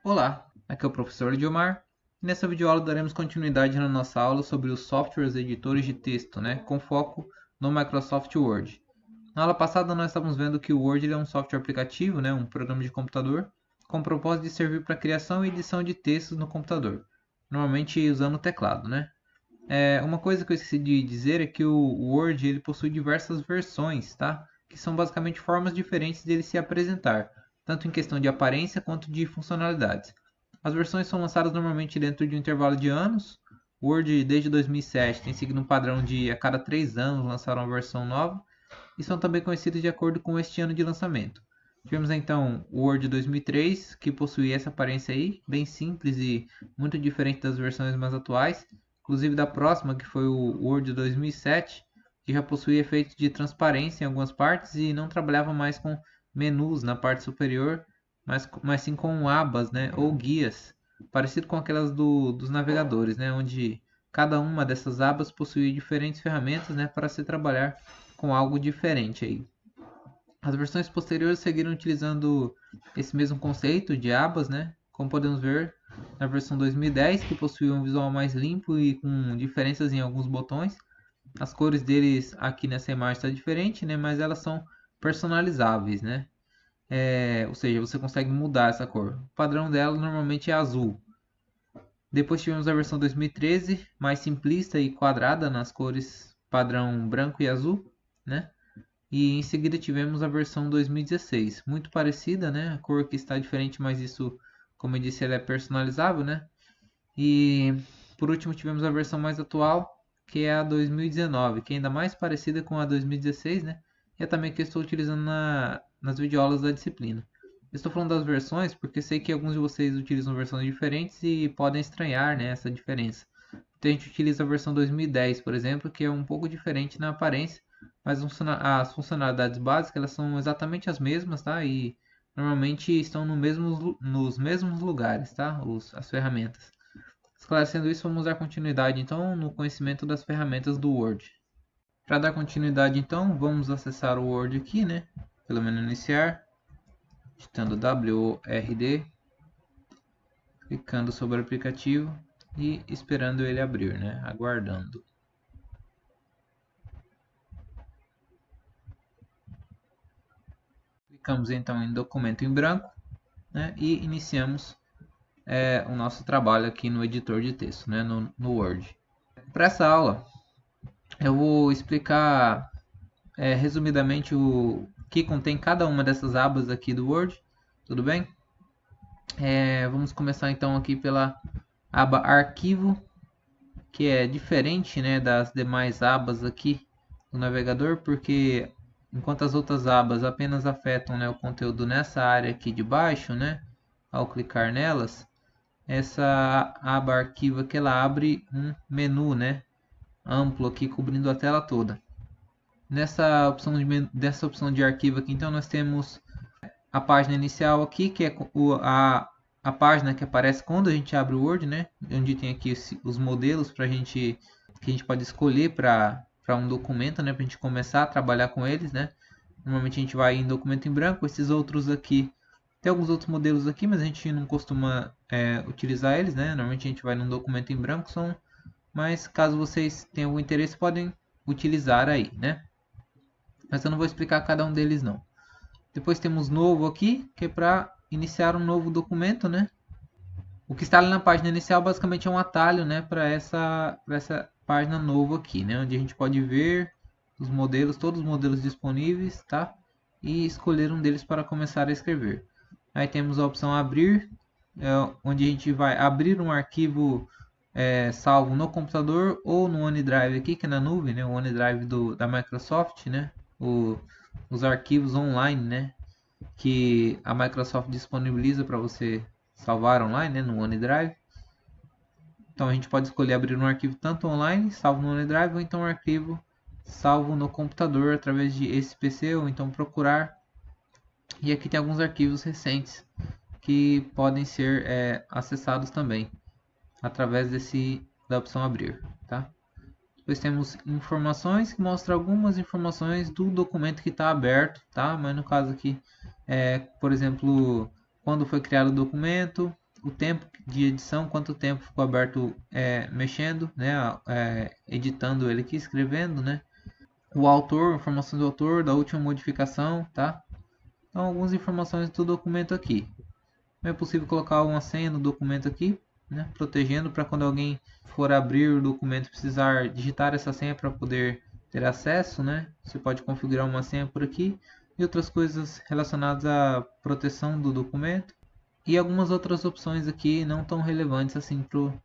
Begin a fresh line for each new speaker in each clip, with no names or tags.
Olá, aqui é o professor Ediomar e nessa videoaula daremos continuidade na nossa aula sobre os softwares editores de texto, com foco no Microsoft Word. Na aula passada nós estávamos vendo que o Word é um software aplicativo, um programa de computador, com o propósito de servir para criação e edição de textos no computador, normalmente usando o teclado. Uma coisa que eu esqueci de dizer é que o Word ele possui diversas versões, tá? Que são basicamente formas diferentes dele se apresentar, tanto em questão de aparência quanto de funcionalidades. As versões são lançadas normalmente dentro de um intervalo de anos. O Word desde 2007 tem seguido um padrão de a cada 3 anos lançar uma versão nova e são também conhecidos de acordo com este ano de lançamento. Tivemos então o Word 2003, que possui essa aparência aí, bem simples e muito diferente das versões mais atuais, inclusive da próxima, que foi o Word 2007, que já possuía efeito de transparência em algumas partes e não trabalhava mais com menus na parte superior, mas sim com abas, ou guias, parecido com aquelas dos navegadores, onde cada uma dessas abas possuía diferentes ferramentas, para se trabalhar com algo diferente aí. As versões posteriores seguiram utilizando esse mesmo conceito de abas, como podemos ver na versão 2010, que possui um visual mais limpo e com diferenças em alguns botões. As cores deles aqui nessa imagem está diferente, mas elas são personalizáveis, ou seja, você consegue mudar essa cor. O padrão dela normalmente é azul. Depois tivemos a versão 2013, mais simplista e quadrada nas cores padrão branco e azul, E em seguida tivemos a versão 2016, muito parecida, A cor que está diferente, mas isso, como eu disse, ela é personalizável, E por último tivemos a versão mais atual, que é a 2019, que é ainda mais parecida com a 2016, E é também que eu estou utilizando nas videoaulas da disciplina. Eu estou falando das versões porque sei que alguns de vocês utilizam versões diferentes e podem estranhar, essa diferença. Então a gente utiliza a versão 2010, por exemplo, que é um pouco diferente na aparência, mas as funcionalidades básicas elas são exatamente as mesmas, tá? E normalmente estão nos mesmos lugares, tá? As ferramentas. Esclarecendo isso, vamos dar continuidade então no conhecimento das ferramentas do Word. Para dar continuidade então, vamos acessar o Word aqui, Pelo menu iniciar, digitando WORD, clicando sobre o aplicativo e esperando ele abrir, Aguardando. Clicamos então em documento em branco, e iniciamos o nosso trabalho aqui no editor de texto, no Word. Para essa aula, eu vou explicar resumidamente o que contém cada uma dessas abas aqui do Word, tudo bem? Vamos começar então aqui pela aba Arquivo, que é diferente, das demais abas aqui do navegador, porque enquanto as outras abas apenas afetam, o conteúdo nessa área aqui de baixo, ao clicar nelas, essa aba arquivo aqui ela abre um menu, amplo aqui cobrindo a tela toda. Dessa opção de arquivo aqui, então nós temos a página inicial aqui, que é a página que aparece quando a gente abre o Word, onde tem aqui os modelos que a gente pode escolher para um documento, para a gente começar a trabalhar com eles, Normalmente a gente vai em documento em branco. Esses outros aqui, tem alguns outros modelos aqui, mas a gente não costuma utilizar eles, Normalmente a gente vai num documento em branco, mas caso vocês tenham algum interesse, podem utilizar aí, Mas eu não vou explicar cada um deles não. Depois temos novo aqui, que é para iniciar um novo documento, O que está ali na página inicial basicamente é um atalho, para essa página novo aqui, Onde a gente pode ver os modelos, todos os modelos disponíveis, tá? E escolher um deles para começar a escrever. Aí temos a opção abrir, onde a gente vai abrir um arquivo salvo no computador ou no OneDrive aqui, que é na nuvem, o OneDrive da Microsoft, os arquivos online, que a Microsoft disponibiliza para você salvar online, no OneDrive. Então a gente pode escolher abrir um arquivo tanto online, salvo no OneDrive, ou então um arquivo salvo no computador através de esse PC, ou então procurar. E aqui tem alguns arquivos recentes que podem ser acessados também através da opção abrir, tá? Depois temos informações, que mostra algumas informações do documento que está aberto, tá? Mas no caso aqui, por exemplo, quando foi criado o documento, o tempo de edição, quanto tempo ficou aberto mexendo, né, editando ele aqui, escrevendo, né, o autor, informação do autor, da última modificação, tá? Então, algumas informações do documento aqui. É possível colocar uma senha no documento aqui, né, protegendo para quando alguém for abrir o documento precisar digitar essa senha para poder ter acesso, né? Você pode configurar uma senha por aqui e outras coisas relacionadas à proteção do documento e algumas outras opções aqui não tão relevantes assim para o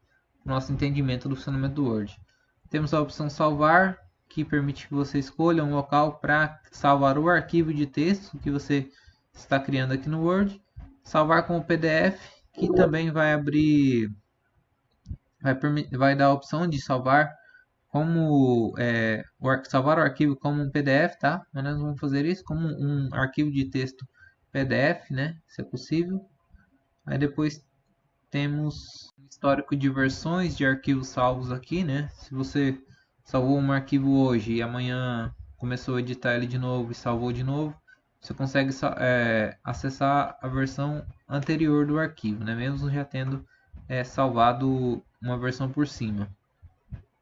nosso entendimento do funcionamento do Word. Temos a opção salvar, que permite que você escolha um local para salvar o arquivo de texto que você está criando aqui no Word. Salvar como PDF, que também vai abrir, vai dar a opção de salvar como salvar o arquivo como um PDF, tá? Mas nós vamos fazer isso como um arquivo de texto PDF, né? Se é possível. Aí depois temos histórico de versões de arquivos salvos aqui, né? Se você salvou um arquivo hoje e amanhã começou a editar ele de novo e salvou de novo, você consegue acessar a versão anterior do arquivo, né? Mesmo já tendo salvado uma versão por cima.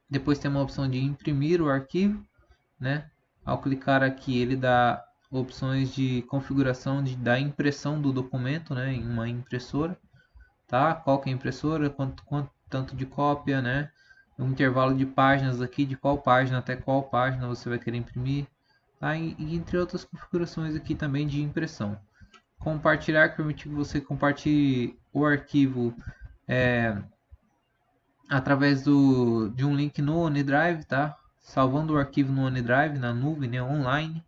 Depois tem uma opção de imprimir o arquivo, né? Ao clicar aqui ele dá opções de configuração da impressão do documento, né? Em uma impressora, tá? Qual que é a impressora, quanto tanto de cópia, né? Um intervalo de páginas aqui, de qual página até qual página você vai querer imprimir, tá? E entre outras configurações aqui também de impressão. Compartilhar, que permite que você compartilhe o arquivo através de um link no OneDrive, tá? Salvando o arquivo no OneDrive, na nuvem, né? Online,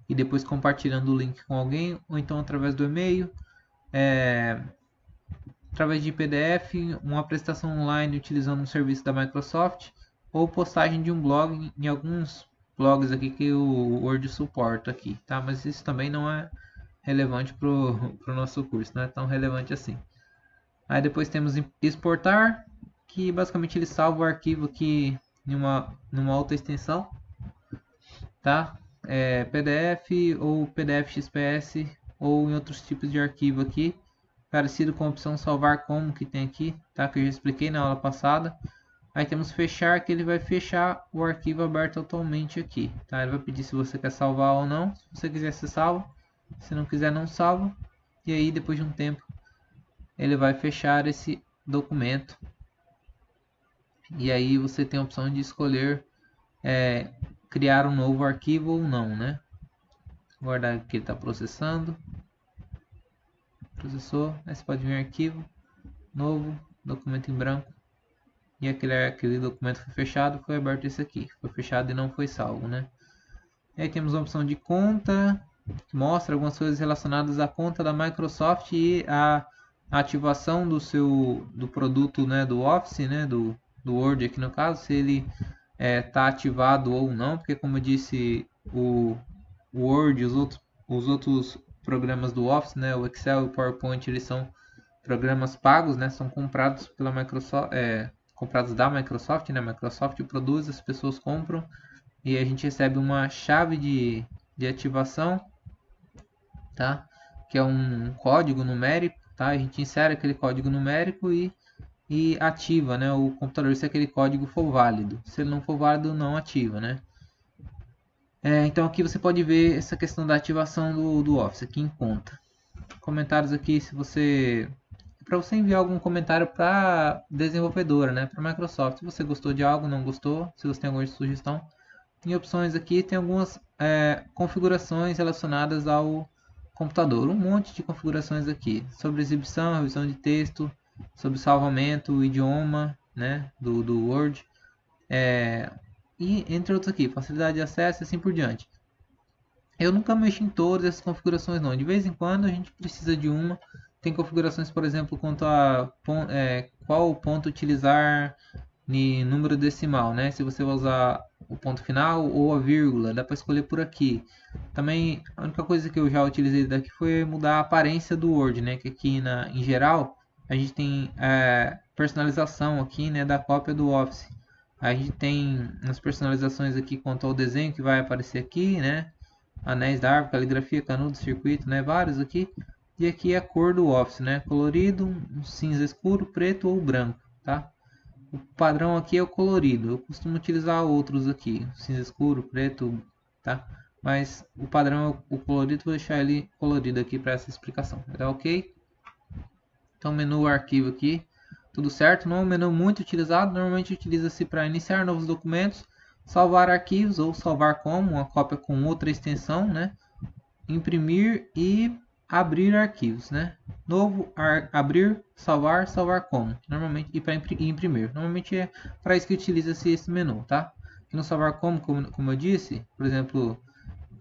e depois compartilhando o link com alguém, ou então através do e-mail, através de PDF, uma apresentação online utilizando um serviço da Microsoft, ou postagem de um blog em alguns blogs aqui que o Word suporta aqui, tá? Mas isso também não é relevante para o nosso curso, não é tão relevante assim. Aí depois temos exportar, que basicamente ele salva o arquivo aqui numa outra extensão, tá? PDF ou PDF XPS ou em outros tipos de arquivo aqui, parecido com a opção salvar como que tem aqui, tá? Que eu já expliquei na aula passada. Aí temos fechar, que ele vai fechar o arquivo aberto atualmente aqui, tá? Ele vai pedir se você quer salvar ou não. Se você quiser, você salva. Se não quiser, não salva. E aí, depois de um tempo, ele vai fechar esse documento. E aí você tem a opção de escolher criar um novo arquivo ou não, né? Guardar que ele está processando. Processou. Aí você pode vir arquivo, novo, documento em branco. E aquele documento foi fechado, foi aberto esse aqui. Foi fechado e não foi salvo, né? E aí temos a opção de conta, que mostra algumas coisas relacionadas à conta da Microsoft e a ativação do produto, né, do Office, né, do Word aqui no caso, se ele está ativado ou não, porque como eu disse, o Word e os outros programas do Office, né, o Excel e o PowerPoint, eles são programas pagos, né, são comprados pela Microsoft, comprados da Microsoft, né, a Microsoft produz, as pessoas compram e a gente recebe uma chave de ativação, tá? Que é um código numérico, tá? A gente insere aquele código numérico e ativa, né, o computador se aquele código for válido. Se ele não for válido, não ativa, né? Então aqui você pode ver essa questão da ativação do Office aqui em conta. Comentários aqui, se você para você enviar algum comentário para desenvolvedora, né, para Microsoft. Se você gostou de algo, não gostou, se você tem alguma sugestão. Em opções aqui tem algumas configurações relacionadas ao computador, um monte de configurações aqui, sobre exibição, revisão de texto, sobre salvamento, o idioma, né, do Word, e entre outros aqui, facilidade de acesso e assim por diante. Eu nunca mexo em todas essas configurações não, de vez em quando a gente precisa de uma. Tem configurações, por exemplo, quanto a qual ponto utilizar em número decimal, né? Se você vai usar o ponto final ou a vírgula, dá para escolher por aqui. Também a única coisa que eu já utilizei daqui foi mudar a aparência do Word, né? Que aqui em geral a gente tem personalização aqui, né? Da cópia do Office. A gente tem as personalizações aqui quanto ao desenho que vai aparecer aqui, né? Anéis da árvore, caligrafia, canudo, circuito, né? Vários aqui. E aqui é a cor do Office, né? Colorido, um cinza escuro, preto ou branco, tá? O padrão aqui é o colorido. Eu costumo utilizar outros aqui, cinza escuro, preto, tá? Mas o padrão é o colorido, vou deixar ele colorido aqui para essa explicação. Tá ok? Então, menu arquivo aqui, tudo certo. Não é um menu muito utilizado, normalmente utiliza-se para iniciar novos documentos, salvar arquivos ou salvar como, uma cópia com outra extensão, né? Imprimir e abrir arquivos, né? Novo, abrir, salvar, salvar como. Normalmente, e para imprimir. Normalmente é para isso que utiliza-se esse menu, tá? E no salvar como eu disse, por exemplo,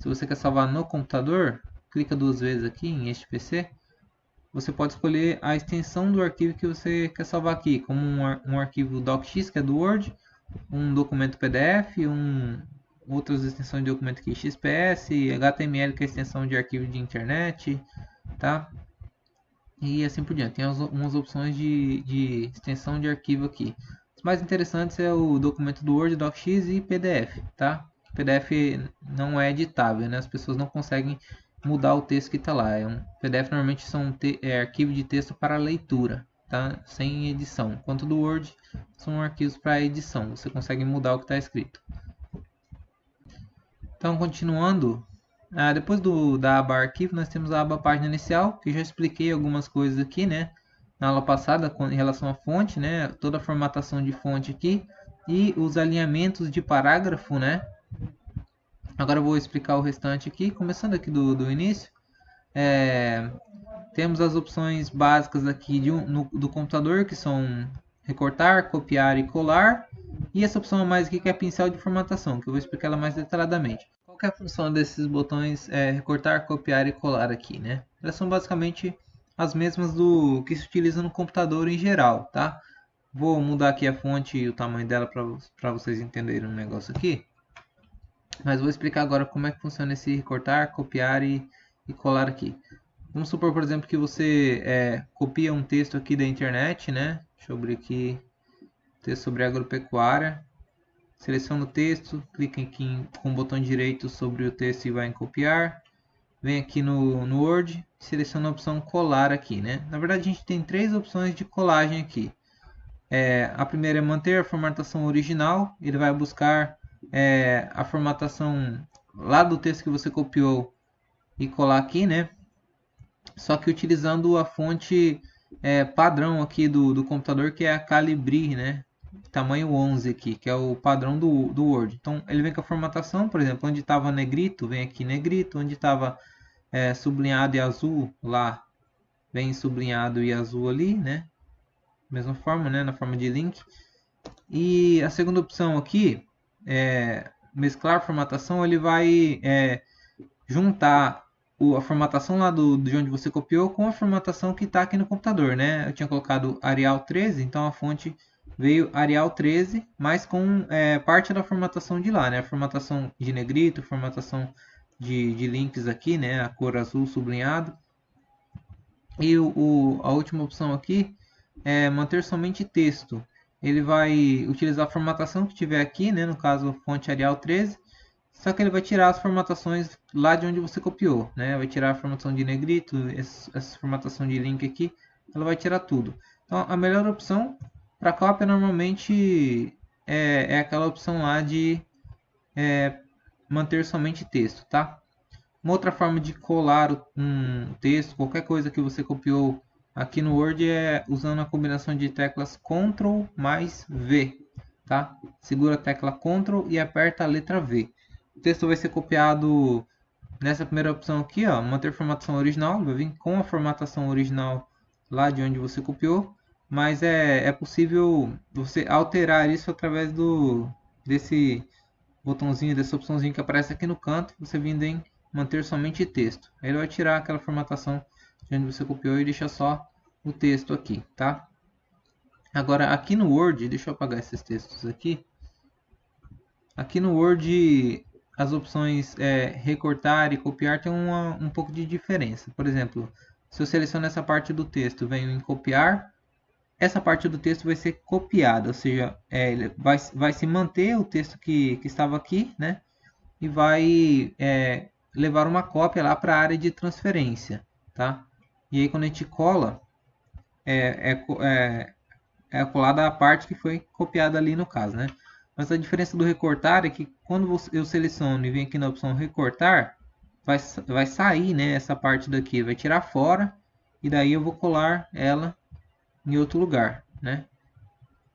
se você quer salvar no computador, clica duas vezes aqui em este PC. Você pode escolher a extensão do arquivo que você quer salvar aqui, como um arquivo docx, que é do Word, um documento PDF, outras extensões de documento aqui, XPS, HTML, que é a extensão de arquivo de internet, tá? E assim por diante. Tem umas opções de extensão de arquivo aqui. Os mais interessantes é o documento do Word, docx e PDF, tá? PDF não é editável, né? As pessoas não conseguem mudar o texto que está lá. PDF normalmente são arquivo de texto para leitura, tá? Sem edição. Enquanto do Word são arquivos para edição. Você consegue mudar o que está escrito. Então, continuando, depois da aba arquivo, nós temos a aba página inicial, que já expliquei algumas coisas aqui, né? Na aula passada, em relação à fonte, né? Toda a formatação de fonte aqui e os alinhamentos de parágrafo, né? Agora eu vou explicar o restante aqui, começando aqui do início. Temos as opções básicas aqui do computador, que são recortar, copiar e colar. E essa opção a mais aqui que é pincel de formatação, que eu vou explicar ela mais detalhadamente. Qual que é a função desses botões recortar, copiar e colar aqui, né? Elas são basicamente as mesmas do que se utiliza no computador em geral, tá? Vou mudar aqui a fonte e o tamanho dela para vocês entenderem um negócio aqui. Mas vou explicar agora como é que funciona esse recortar, copiar e colar aqui. Vamos supor, por exemplo, que você copia um texto aqui da internet, né? Deixa eu abrir aqui, texto sobre agropecuária. Seleciona o texto, clica aqui com o botão direito sobre o texto e vai em copiar. Vem aqui no Word, seleciona a opção colar aqui, né? Na verdade, a gente tem três opções de colagem aqui. A primeira é manter a formatação original. Ele vai buscar a formatação lá do texto que você copiou e colar aqui, né? Só que utilizando a fonte padrão aqui do computador, que é a Calibri, né? Tamanho 11 aqui, que é o padrão do Word. Então ele vem com a formatação, por exemplo, onde estava negrito, vem aqui negrito, onde estava sublinhado e azul, lá vem sublinhado e azul ali, né? Mesma forma, né? Na forma de link. E a segunda opção aqui, mesclar formatação, ele vai juntar a formatação lá de onde você copiou com a formatação que está aqui no computador, né? Eu tinha colocado Arial 13, então a fonte veio Arial 13, mas com parte da formatação de lá, né? A formatação de negrito, formatação de links aqui, né? A cor azul sublinhado. E a última opção aqui é manter somente texto. Ele vai utilizar a formatação que tiver aqui, né? No caso, fonte Arial 13. Só que ele vai tirar as formatações lá de onde você copiou, né? Vai tirar a formatação de negrito, essa formatação de link aqui, ela vai tirar tudo. Então, a melhor opção para cópia normalmente é aquela opção lá de manter somente texto, tá? Uma outra forma de colar um texto, qualquer coisa que você copiou aqui no Word é usando a combinação de teclas Ctrl mais V, tá? Segura a tecla Ctrl e aperta a letra V. O texto vai ser copiado nessa primeira opção aqui, ó, manter formatação original, vai vir com a formatação original lá de onde você copiou, mas é possível você alterar isso através desse botãozinho, dessa opçãozinha que aparece aqui no canto, você vindo em manter somente texto. Aí ele vai tirar aquela formatação de onde você copiou e deixa só o texto aqui, tá? Agora aqui no Word, deixa eu apagar esses textos aqui. Aqui no Word as opções recortar e copiar tem um pouco de diferença. Por exemplo, se eu seleciono essa parte do texto, venho em copiar, essa parte do texto vai ser copiada, ou seja, vai se manter o texto que estava aqui, né? E vai levar uma cópia lá para a área de transferência, tá? E aí quando a gente cola, é colada a parte que foi copiada ali no caso, né? Mas a diferença do recortar é que quando eu seleciono e venho aqui na opção recortar, vai sair, né, essa parte daqui, vai tirar fora e daí eu vou colar ela em outro lugar, né?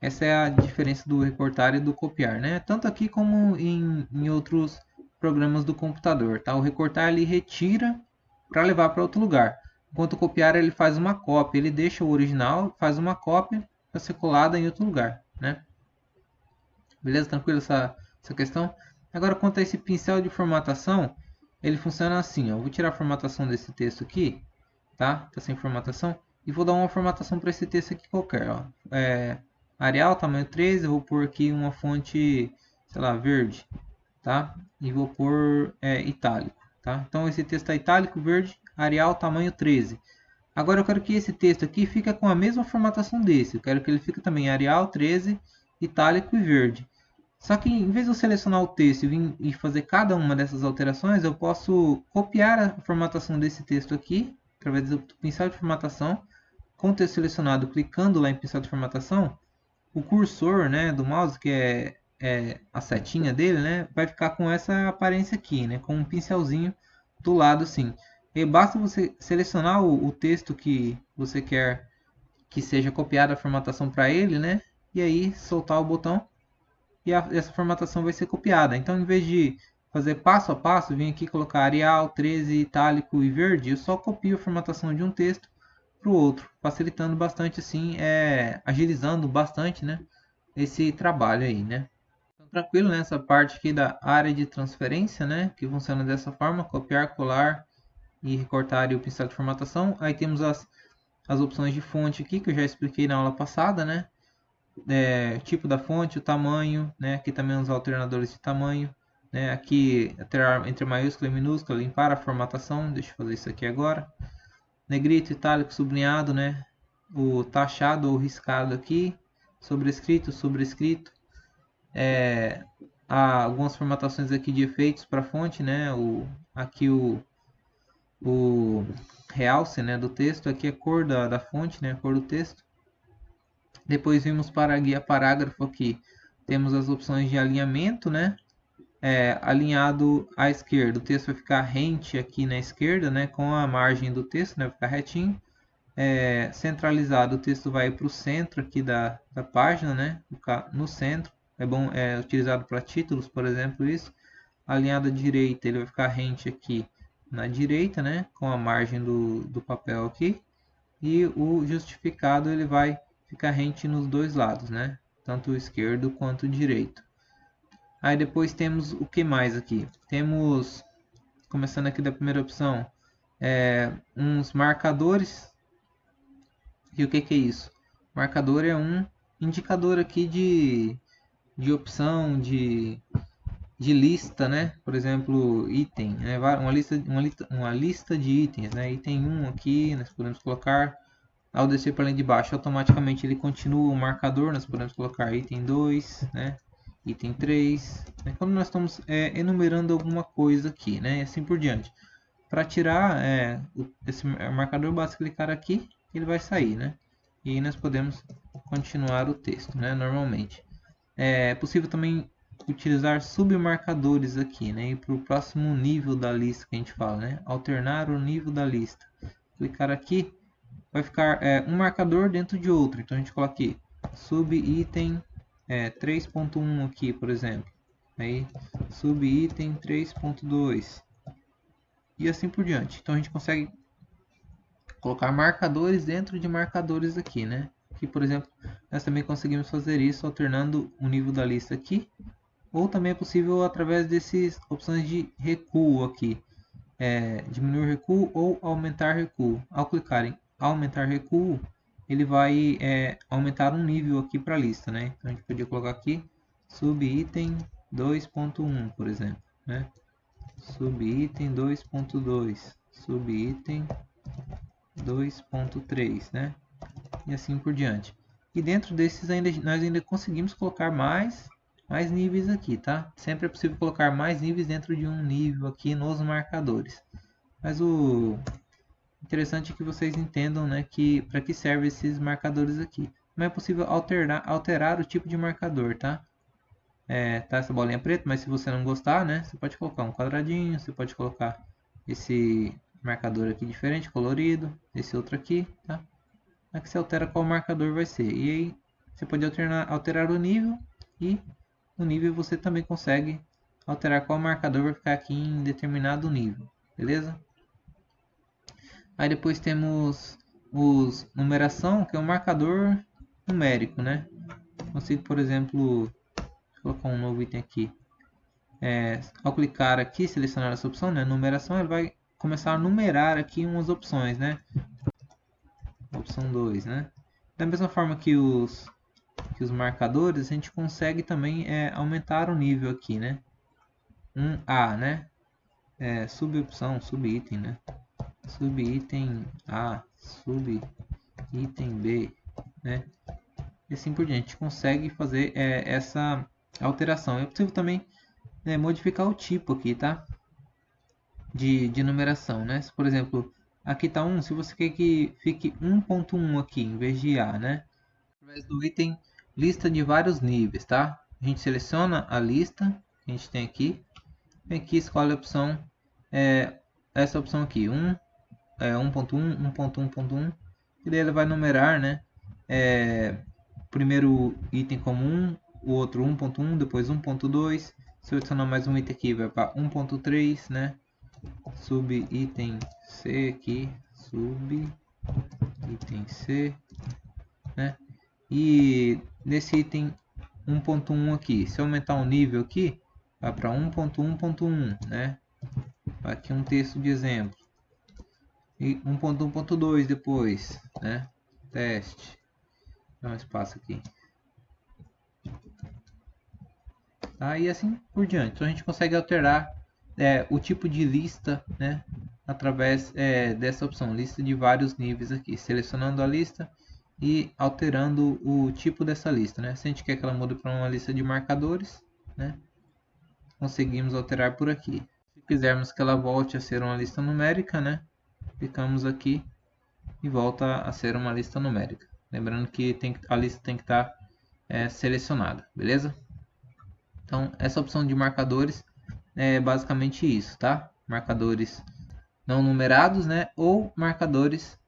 Essa é a diferença do recortar e do copiar, né? Tanto aqui como em outros programas do computador, tá? O recortar ele retira para levar para outro lugar, enquanto o copiar ele faz uma cópia, ele deixa o original, faz uma cópia para ser colada em outro lugar, né? Beleza? Tranquilo essa questão? Agora, quanto a esse pincel de formatação, ele funciona assim, ó. Eu vou tirar a formatação desse texto aqui, tá? Tá sem formatação. E vou dar uma formatação para esse texto aqui qualquer, ó. Arial, tamanho 13, eu vou pôr aqui uma fonte, sei lá, verde, tá? E vou pôr itálico, tá? Então, esse texto é itálico, verde, Arial, tamanho 13. Agora, eu quero que esse texto aqui fique com a mesma formatação desse. Eu quero que ele fique também Arial, 13, itálico e verde. Só que em vez de eu selecionar o texto e vir e fazer cada uma dessas alterações, eu posso copiar a formatação desse texto aqui, através do pincel de formatação, com o texto selecionado, clicando lá em pincel de formatação, o cursor, né, do mouse, que é a setinha dele, né, vai ficar com essa aparência aqui, né, com um pincelzinho do lado assim. E basta você selecionar o texto que você quer que seja copiada a formatação para ele, né, e aí soltar o botão e essa formatação vai ser copiada. Então, em vez de fazer passo a passo, vim aqui colocar Arial, 13, itálico e verde, eu só copio a formatação de um texto para o outro, facilitando bastante assim, agilizando bastante, né, esse trabalho aí, né. Então, tranquilo nessa parte aqui da área de transferência, né, que funciona dessa forma, copiar, colar e recortar e o pincel de formatação. Aí temos as opções de fonte aqui, que eu já expliquei na aula passada, né, tipo da fonte, o tamanho, né? Aqui também os alternadores de tamanho, né? Aqui entre maiúscula e minúscula, limpar a formatação, deixa eu fazer isso aqui agora. Negrito, itálico, sublinhado, né? O taxado ou riscado aqui, sobrescrito, sobrescrito. Há algumas formatações aqui de efeitos para fonte, né? Aqui o realce, né, do texto, aqui a cor da fonte, né? A cor do texto. Depois vimos para a guia parágrafo aqui. Temos as opções de alinhamento, né? Alinhado à esquerda, o texto vai ficar rente aqui na esquerda, né? Com a margem do texto, né? Vai ficar retinho. Centralizado, o texto vai para o centro aqui da página, né? Ficar no centro. É utilizado para títulos, por exemplo, isso. Alinhado à direita, ele vai ficar rente aqui na direita, né? Com a margem do papel aqui. E o justificado, ele vai ficar rente nos dois lados, né? Tanto o esquerdo quanto o direito. Aí depois temos o que mais aqui? Temos, começando aqui da primeira opção, uns marcadores. E o que é isso? Marcador é um indicador aqui de opção, de lista, né? Por exemplo, item, né? Uma lista de itens, né? Item 1 aqui, nós podemos colocar. Ao descer para a linha de baixo, automaticamente ele continua o marcador. Nós podemos colocar item 2, né? Item 3. Né? Quando nós estamos enumerando alguma coisa aqui, né? E assim por diante. Para tirar esse marcador, basta clicar aqui e ele vai sair, né? E aí nós podemos continuar o texto, né? Normalmente. É possível também utilizar submarcadores aqui, né? E para o próximo nível da lista que a gente fala, né? Alternar o nível da lista. Clicar aqui, vai ficar um marcador dentro de outro. Então a gente coloca aqui subitem 3.1 aqui, por exemplo. Aí subitem 3.2 e assim por diante. Então a gente consegue colocar marcadores dentro de marcadores aqui, né? Aqui, por exemplo, nós também conseguimos fazer isso alternando o nível da lista aqui. Ou também é possível através dessas opções de recuo aqui. Diminuir recuo ou aumentar recuo. Ao clicar em aumentar recuo, ele vai aumentar um nível aqui para a lista, né? Então a gente podia colocar aqui subitem 2.1, por exemplo, né? Subitem 2.2, subitem 2.3, né? E assim por diante. E dentro desses nós ainda conseguimos colocar mais níveis aqui, tá? Sempre é possível colocar mais níveis dentro de um nível aqui nos marcadores. Mas o interessante que vocês entendam, né, que para que servem esses marcadores aqui. Não é possível alterar o tipo de marcador, tá? Tá essa bolinha preta, mas se você não gostar, né, você pode colocar um quadradinho, você pode colocar esse marcador aqui diferente, colorido, esse outro aqui, tá? Aqui você altera qual marcador vai ser. E aí você pode alterar o nível, e o nível você também consegue alterar qual marcador vai ficar aqui em determinado nível, beleza? Aí depois temos os numeração, que é um marcador numérico, né? Consigo, por exemplo, colocar um novo item aqui. Ao clicar aqui, selecionar essa opção, né, numeração, ele vai começar a numerar aqui umas opções, né? Opção 2, né? Da mesma forma que os marcadores, a gente consegue também aumentar o nível aqui, né? 1A, né? Subopção, subitem, né? Subitem A, subitem B, né? E assim por diante. A gente consegue fazer essa alteração. É possível também modificar o tipo aqui, tá? De numeração, né? Por exemplo, aqui está 1, se você quer que fique 1.1 aqui em vez de A, né? Através do item lista de vários níveis, tá? A gente seleciona a lista que a gente tem aqui, vem aqui, escolhe a opção, essa opção aqui, 1.1, 1.1.1, e daí ele vai numerar, né? Primeiro item como 1, o outro 1.1, depois 1.2, se eu adicionar mais um item aqui vai para 1.3, né? Subitem C aqui, subitem C, né? E nesse item 1.1 aqui, se eu aumentar o nível aqui, vai para 1.1.1, né? Aqui um texto de exemplo. E 1.1.2 depois, né? Teste. Dá um espaço aqui. Tá? E assim por diante. Então a gente consegue alterar o tipo de lista, né? Através dessa opção, lista de vários níveis aqui, selecionando a lista e alterando o tipo dessa lista, né? Se a gente quer que ela mude para uma lista de marcadores, né? Conseguimos alterar por aqui. Se quisermos que ela volte a ser uma lista numérica, né? Clicamos aqui e volta a ser uma lista numérica. Lembrando que a lista tem que estar selecionada, beleza? Então essa opção de marcadores é basicamente isso, tá? Marcadores não numerados, né? Ou marcadores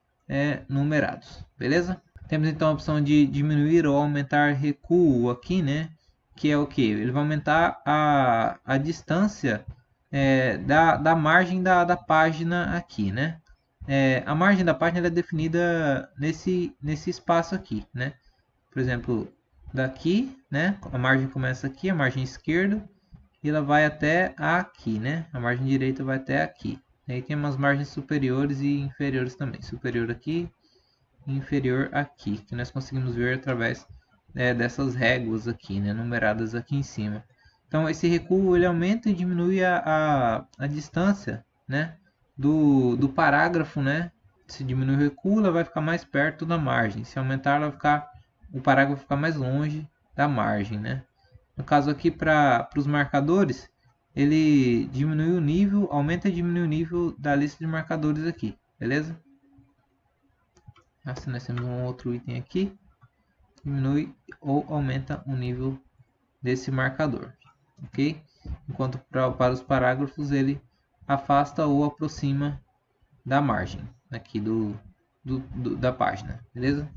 numerados, beleza? Temos então a opção de diminuir ou aumentar recuo aqui, né? Que é o que? Ele vai aumentar a distância da margem da página aqui, né? A margem da página é definida nesse espaço aqui, né? Por exemplo, daqui, né? A margem começa aqui, a margem esquerda, e ela vai até aqui, né? A margem direita vai até aqui. Aí tem umas margens superiores e inferiores também. Superior aqui e inferior aqui, que nós conseguimos ver através dessas réguas aqui, né? Numeradas aqui em cima. Então esse recuo ele aumenta e diminui a distância, né? Do parágrafo, né? Se diminuir o recuo, ela vai ficar mais perto da margem. Se aumentar, ela vai ficar, o parágrafo ficar mais longe da margem, né? No caso aqui para os marcadores, ele diminui o nível, aumenta e diminui o nível da lista de marcadores aqui, beleza? Assim nós temos um outro item aqui, diminui ou aumenta o nível desse marcador, ok? Enquanto para os parágrafos ele afasta ou aproxima da margem aqui da página, beleza?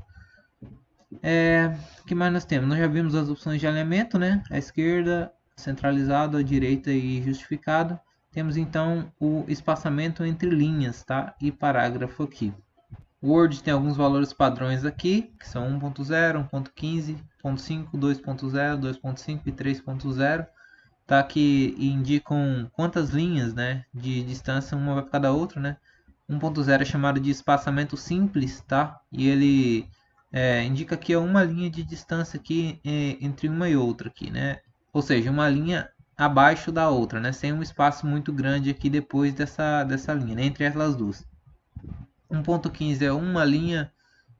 O que mais nós temos? Nós já vimos as opções de alinhamento, né? À esquerda, centralizado, à direita e justificado. Temos então o espaçamento entre linhas, tá? E parágrafo aqui. O Word tem alguns valores padrões aqui, que são 1.0, 1.15, 1.5, 2.0, 2.5 e 3.0, tá? Que indicam quantas linhas, né, de distância uma vai para cada outra, né? 1.0 é chamado de espaçamento simples, tá? E ele indica que é uma linha de distância aqui entre uma e outra aqui, né? Ou seja, uma linha abaixo da outra, né? Sem um espaço muito grande aqui depois dessa linha, né? Entre elas duas. 1.15 é uma linha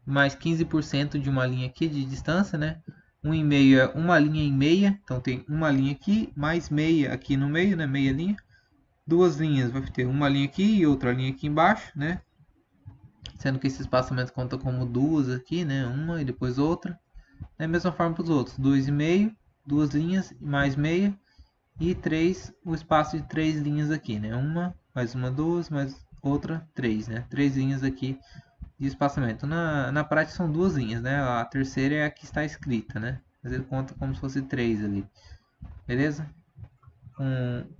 mais 15% de uma linha aqui de distância, né? 1,5 é uma linha em meia, então tem uma linha aqui mais meia aqui no meio, né? Meia linha. Duas linhas, vai ter uma linha aqui e outra linha aqui embaixo, né? sendo que esse espaçamento conta como duas aqui, né? Uma e depois outra. Da mesma forma para os outros, 2,5, duas linhas mais meia e 3, o espaço de 3 linhas aqui, né? Mais uma, duas, mais outra, 3, né? 3 linhas aqui de espaçamento. Na prática são duas linhas, né? A terceira é a que está escrita, né? Mas ele conta como se fosse 3 ali, beleza?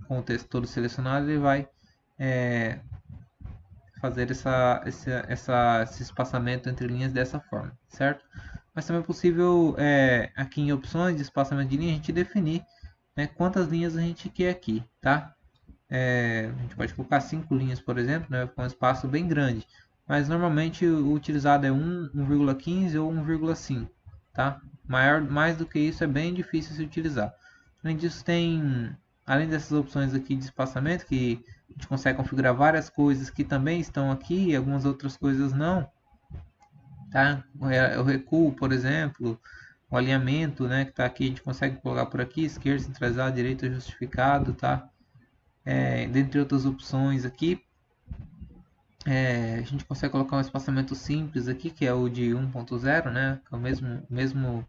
Com o texto todo selecionado, ele vai fazer esse espaçamento entre linhas dessa forma, certo? Mas também é possível, aqui em opções de espaçamento de linha, a gente definir, né, quantas linhas a gente quer aqui, tá? A gente pode colocar 5 linhas, por exemplo, né, com um espaço bem grande, mas normalmente o utilizado é 1,15 ou 1,5, tá? Mais do que isso é bem difícil se utilizar. Além disso, além dessas opções aqui de espaçamento, que a gente consegue configurar várias coisas que também estão aqui e algumas outras coisas não, tá? O recuo, por exemplo, o alinhamento, né, que está aqui, a gente consegue colocar por aqui, esquerda centralizado, direita justificado, tá? Dentre outras opções aqui, a gente consegue colocar um espaçamento simples aqui, que é o de 1.0, né, que é o mesmo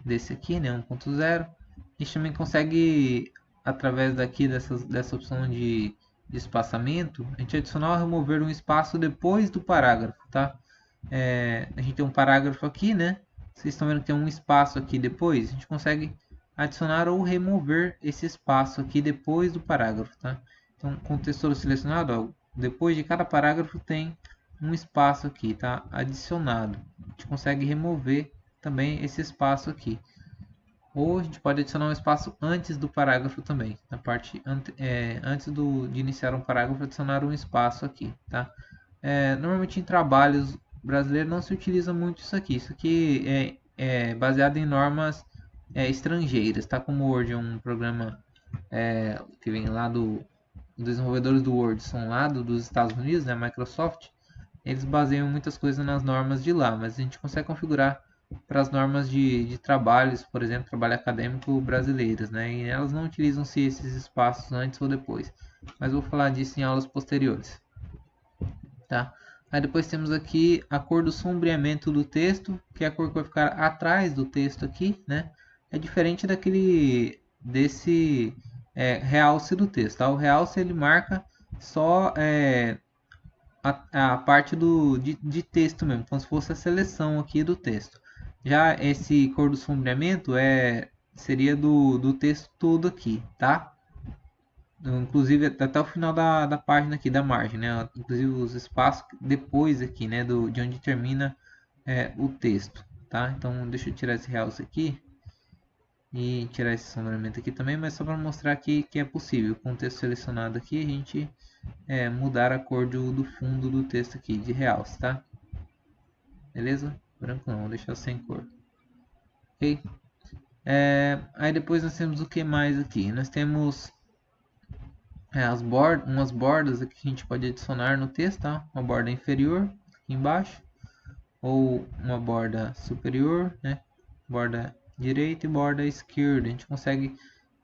desse aqui, né, 1.0. A gente também consegue, através daqui dessa opção de espaçamento, a gente adicionar ou remover um espaço depois do parágrafo, tá? A gente tem um parágrafo aqui, né? Vocês estão vendo que tem um espaço aqui depois. A gente consegue adicionar ou remover esse espaço aqui depois do parágrafo, tá? Então, com o texto todo selecionado, ó, depois de cada parágrafo tem um espaço aqui, tá? Adicionado. A gente consegue remover também esse espaço aqui. Ou a gente pode adicionar um espaço antes do parágrafo também. Na parte antes de iniciar um parágrafo, adicionar um espaço aqui, tá? Normalmente em trabalhos brasileiros não se utiliza muito isso aqui. Isso aqui é baseado em normas estrangeiras, tá? Como o Word é um programa que vem lá dos desenvolvedores do Word, são lá dos Estados Unidos, né? Microsoft. Eles baseiam muitas coisas nas normas de lá, mas a gente consegue configurar para as normas de trabalhos, por exemplo, trabalho acadêmico brasileiras, né? E elas não utilizam-se esses espaços antes ou depois, mas vou falar disso em aulas posteriores, tá? Aí depois temos aqui a cor do sombreamento do texto, que é a cor que vai ficar atrás do texto aqui, né? É diferente desse realce do texto, tá? O realce ele marca só a parte de texto mesmo, como se fosse a seleção aqui do texto. Já esse cor do sombreamento seria do texto todo aqui, tá? Inclusive até o final da página aqui, da margem, né? Inclusive os espaços depois aqui, né? De onde termina o texto, tá? Então deixa eu tirar esse realce aqui e tirar esse sombreamento aqui também, mas só para mostrar que é possível. Com o texto selecionado aqui, a gente mudar a cor do fundo do texto aqui, de realce, tá? Beleza? Branco não, vou deixar sem cor. Ok? Aí depois nós temos o que mais aqui? Nós temos umas bordas aqui que a gente pode adicionar no texto, tá? Uma borda inferior aqui embaixo, ou uma borda superior, né? Borda direita e borda esquerda. A gente consegue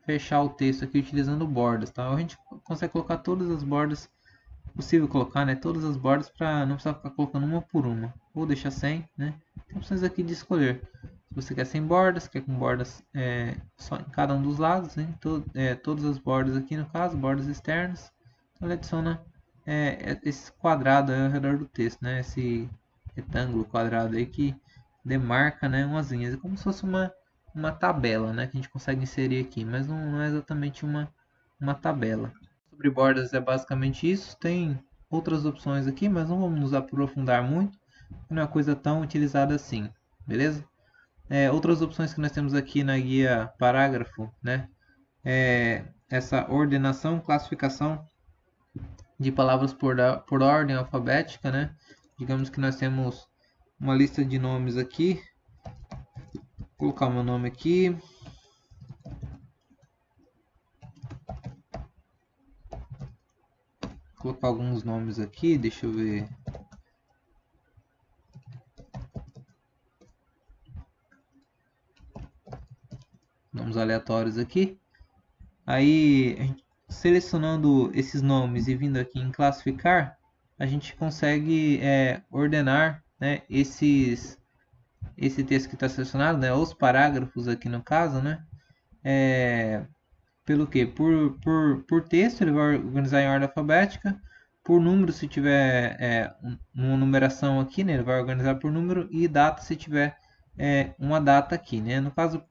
fechar o texto aqui utilizando bordas, tá? A gente consegue colocar todas as bordas possível colocar, né? Todas as bordas para não precisar ficar colocando uma por uma. Ou deixar sem, né? Tem opções aqui de escolher. Se você quer sem bordas, quer com bordas só em cada um dos lados, né? Todas as bordas aqui no caso, bordas externas. Então ele adiciona esse quadrado ao redor do texto, né? Esse retângulo quadrado aí que demarca, né, umas linhas. É como se fosse uma tabela, né? Que a gente consegue inserir aqui, mas não é exatamente uma tabela. Sobre bordas é basicamente isso. Tem outras opções aqui, mas não vamos nos aprofundar muito. Não é uma coisa tão utilizada assim, beleza? Outras opções que nós temos aqui na guia parágrafo, né? Essa ordenação, classificação de palavras por ordem alfabética, né? Digamos que nós temos uma lista de nomes aqui. Vou colocar o meu nome aqui. Vou colocar alguns nomes aqui, deixa eu ver. Nomes aleatórios aqui. Aí, selecionando esses nomes e vindo aqui em classificar, a gente consegue ordenar, né, esse texto que está selecionado, né, os parágrafos aqui no caso, né, pelo que? Por texto, ele vai organizar em ordem alfabética. Por número, se tiver uma numeração aqui, né, ele vai organizar por número. E data, se tiver uma data aqui. Né? No caso,